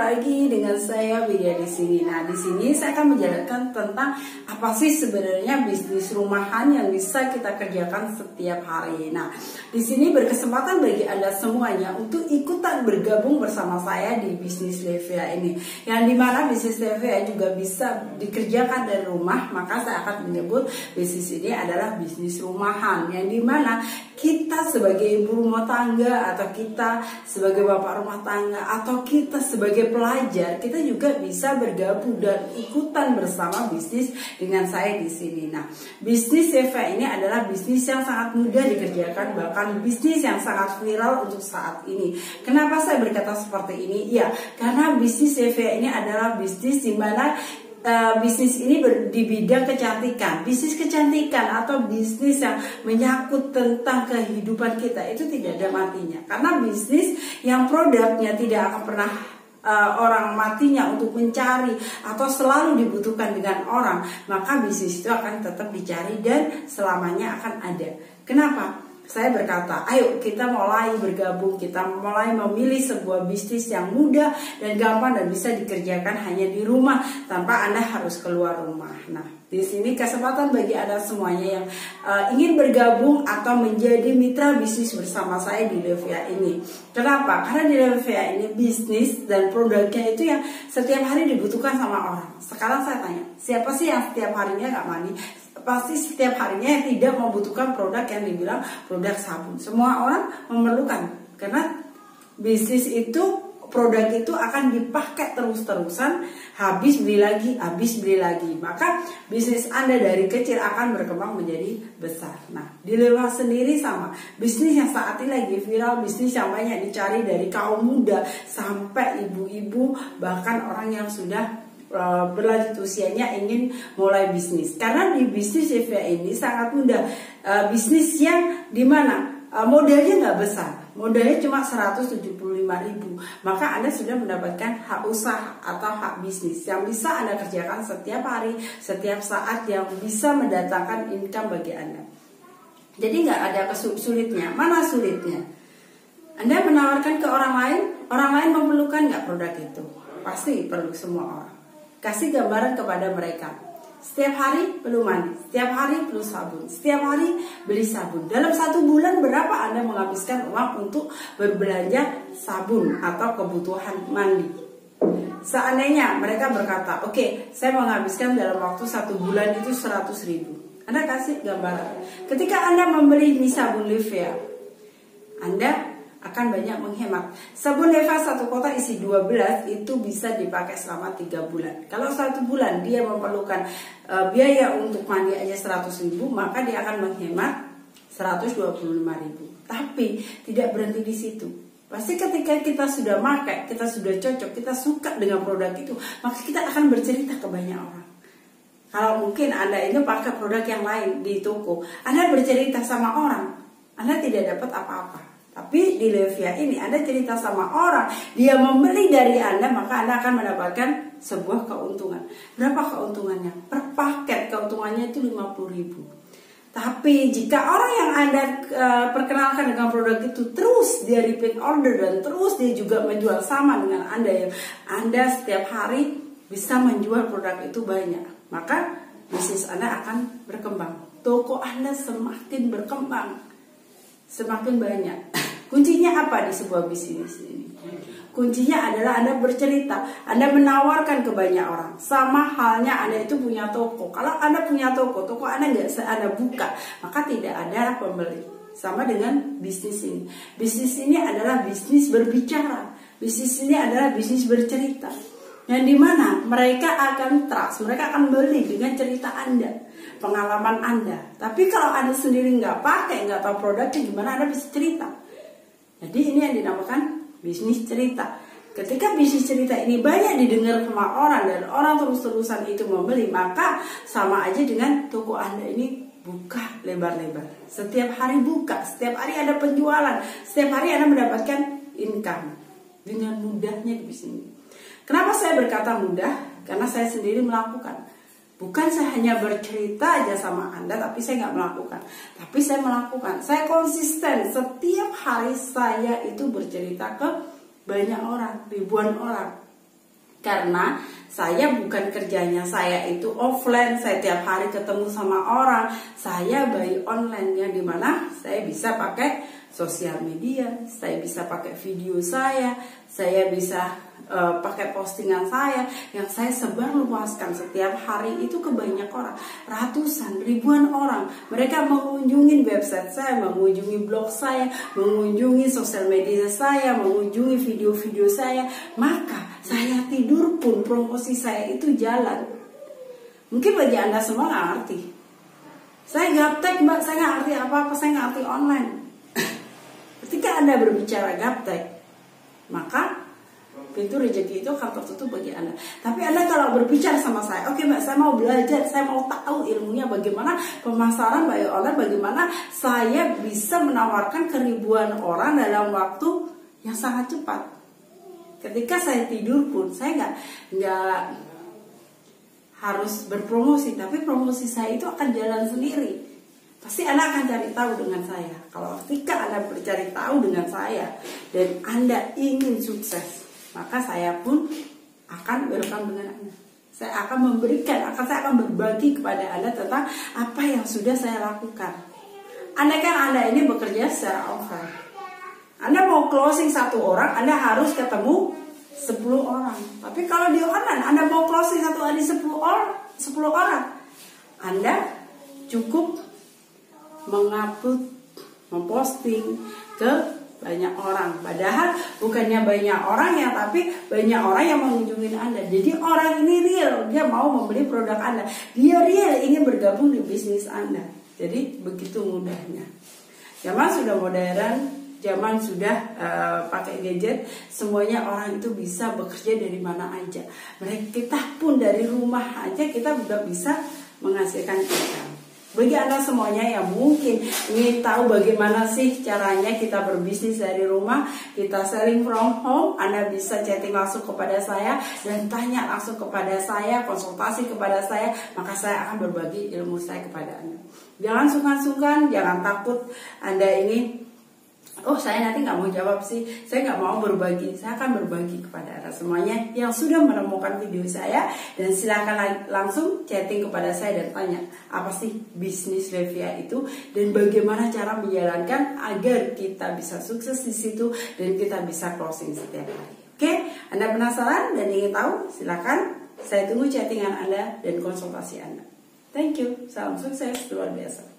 lagi dengan saya Widya di sini. Nah, di sini saya akan menjelaskan tentang apa sih sebenarnya bisnis rumahan yang bisa kita kerjakan setiap hari. Nah, di sini berkesempatan bagi Anda semuanya untuk ikutan bergabung bersama saya di bisnis Levia ini. Yang dimana bisnis Levia juga bisa dikerjakan dari rumah, maka saya akan menyebut bisnis ini adalah bisnis rumahan. Yang dimana kita sebagai ibu rumah tangga, atau kita sebagai bapak rumah tangga, atau kita sebagai pelajar, kita juga bisa bergabung dan ikutan bersama bisnis dengan saya di sini. Nah, bisnis Levia ini adalah bisnis yang sangat mudah dikerjakan, bahkan bisnis yang sangat viral untuk saat ini. Kenapa saya berkata seperti ini? Ya, karena bisnis Levia ini adalah bisnis di mana bisnis ini di bidang kecantikan. Bisnis kecantikan atau bisnis yang menyangkut tentang kehidupan kita itu tidak ada matinya. Karena bisnis yang produknya tidak akan pernah orang matinya untuk mencari atau selalu dibutuhkan dengan orang, maka bisnis itu akan tetap dicari dan selamanya akan ada. Kenapa? Saya berkata, ayo kita mulai bergabung, kita mulai memilih sebuah bisnis yang mudah dan gampang dan bisa dikerjakan hanya di rumah tanpa Anda harus keluar rumah. Nah, di sini kesempatan bagi Anda semuanya yang ingin bergabung atau menjadi mitra bisnis bersama saya di Levia ini. Kenapa? Karena di Levia ini bisnis dan produknya itu yang setiap hari dibutuhkan sama orang. Sekarang saya tanya, siapa sih yang setiap harinya nggak mandi? Pasti setiap harinya yang tidak membutuhkan produk yang dibilang produk sabun. Semua orang memerlukan, karena bisnis itu, produk itu akan dipakai terus-terusan, habis beli lagi, habis beli lagi. Maka bisnis Anda dari kecil akan berkembang menjadi besar. Nah, di Levia sendiri sama. Bisnis yang saat ini lagi viral, bisnis yang banyak dicari dari kaum muda sampai ibu-ibu, bahkan orang yang sudah berlanjut usianya ingin mulai bisnis. Karena di bisnis Levia ini sangat mudah. Bisnis yang dimana modalnya nggak besar, modalnya cuma 175.000, maka Anda sudah mendapatkan hak usaha atau hak bisnis yang bisa Anda kerjakan setiap hari, setiap saat, yang bisa mendatangkan income bagi Anda. Jadi nggak ada sulitnya. Mana sulitnya? Anda menawarkan ke orang lain memerlukan nggak produk itu? Pasti perlu semua orang. Kasih gambaran kepada mereka. Setiap hari perlu mandi, setiap hari perlu sabun, setiap hari beli sabun. Dalam 1 bulan berapa Anda menghabiskan uang untuk berbelanja sabun atau kebutuhan mandi? Seandainya mereka berkata, oke, saya menghabiskan dalam waktu 1 bulan itu 100.000. Anda kasih gambaran. Ketika Anda membeli sabun Levia, Anda akan banyak menghemat. Sabun Levia 1 kotak isi 12 itu bisa dipakai selama 3 bulan. Kalau 1 bulan dia memerlukan biaya untuk mandi aja 100.000, maka dia akan menghemat 125.000. Tapi tidak berhenti di situ. Pasti ketika kita sudah pakai, kita sudah cocok, kita suka dengan produk itu, maka kita akan bercerita ke banyak orang. Kalau mungkin Anda ini pakai produk yang lain di toko, Anda bercerita sama orang, Anda tidak dapat apa-apa. Tapi di Levia ini Anda cerita sama orang, dia membeli dari Anda, maka Anda akan mendapatkan sebuah keuntungan. Berapa keuntungannya? Per paket keuntungannya itu 50.000. Tapi jika orang yang Anda perkenalkan dengan produk itu terus dia repeat order dan terus dia juga menjual sama dengan Anda, ya, Anda setiap hari bisa menjual produk itu banyak, maka bisnis Anda akan berkembang. Toko Anda semakin berkembang, semakin banyak. Kuncinya apa di sebuah bisnis ini? Kuncinya adalah Anda bercerita, Anda menawarkan ke banyak orang. Sama halnya Anda itu punya toko. Kalau Anda punya toko Anda nggak Anda buka, maka tidak ada pembeli. Sama dengan bisnis ini. Bisnis ini adalah bisnis berbicara. Bisnis ini adalah bisnis bercerita. Yang dimana mereka akan trust, mereka akan beli dengan cerita Anda, pengalaman Anda. Tapi kalau Anda sendiri nggak pakai, nggak tahu produknya, gimana Anda bisa cerita? Jadi ini yang dinamakan bisnis cerita. Ketika bisnis cerita ini banyak didengar sama orang dan orang terus-terusan itu membeli, maka sama aja dengan toko Anda ini buka lebar-lebar. Setiap hari buka, setiap hari ada penjualan, setiap hari Anda mendapatkan income dengan mudahnya di sini. Kenapa saya berkata mudah? Karena saya sendiri melakukan. Bukan saya hanya bercerita aja sama Anda, tapi saya nggak melakukan. Tapi saya melakukan. Saya konsisten. Setiap hari saya itu bercerita ke banyak orang, ribuan orang. Karena saya bukan kerjanya saya itu offline, saya tiap hari ketemu sama orang. Saya by online, yang dimana saya bisa pakai sosial media, saya bisa pakai video saya bisa pakai postingan saya yang saya sebar luaskan setiap hari itu ke banyak orang, ratusan, ribuan orang. Mereka mengunjungi website saya, mengunjungi blog saya, mengunjungi sosial media saya, mengunjungi video-video saya. Maka saya tidur pun promosi saya itu jalan. Mungkin bagi Anda semua nggak ngerti. Saya gaptek mbak, saya nggak ngerti apa-apa, saya nggak ngerti online. Ketika Anda berbicara gaptek, maka pintu rezeki itu akan tertutup bagi Anda. Tapi Anda kalau berbicara sama saya, oke mbak, saya mau belajar, saya mau tahu ilmunya bagaimana pemasaran by online, bagaimana saya bisa menawarkan ke ribuan orang dalam waktu yang sangat cepat. Ketika saya tidur pun saya nggak harus berpromosi, tapi promosi saya itu akan jalan sendiri. Pasti Anda akan cari tahu dengan saya. Kalau ketika Anda bercari tahu dengan saya dan Anda ingin sukses, maka saya pun akan welcome dengan Anda. Saya akan memberikan, saya akan berbagi kepada Anda tentang apa yang sudah saya lakukan. Anda ini bekerja secara offline. Anda mau closing 1 orang, Anda harus ketemu 10 orang. Tapi kalau di online, Anda mau closing 1 hari 10 orang, Anda cukup mengupload, memposting ke banyak orang. Padahal bukannya banyak orang ya, tapi banyak orang yang mengunjungi Anda. Jadi orang ini real, dia mau membeli produk Anda. Dia real ingin bergabung di bisnis Anda. Jadi begitu mudahnya. Zaman sudah modern, zaman sudah pakai gadget, semuanya orang itu bisa bekerja dari mana aja. Kita pun dari rumah aja kita udah bisa menghasilkan income. Bagi Anda semuanya yang mungkin ingin tahu bagaimana sih caranya kita berbisnis dari rumah, kita selling from home, Anda bisa chatting langsung kepada saya dan tanya langsung kepada saya, konsultasi kepada saya, maka saya akan berbagi ilmu saya kepada Anda. Jangan sungkan-sungkan, jangan takut Anda ini, saya nanti nggak mau jawab sih, saya nggak mau berbagi. Saya akan berbagi kepada Anda semuanya yang sudah menemukan video saya, dan silakan langsung chatting kepada saya dan tanya apa sih bisnis Levia itu dan bagaimana cara menjalankan agar kita bisa sukses di situ dan kita bisa closing setiap hari. Oke, Anda penasaran dan ingin tahu? Silakan, saya tunggu chattingan Anda dan konsultasi Anda. Thank you, salam sukses luar biasa.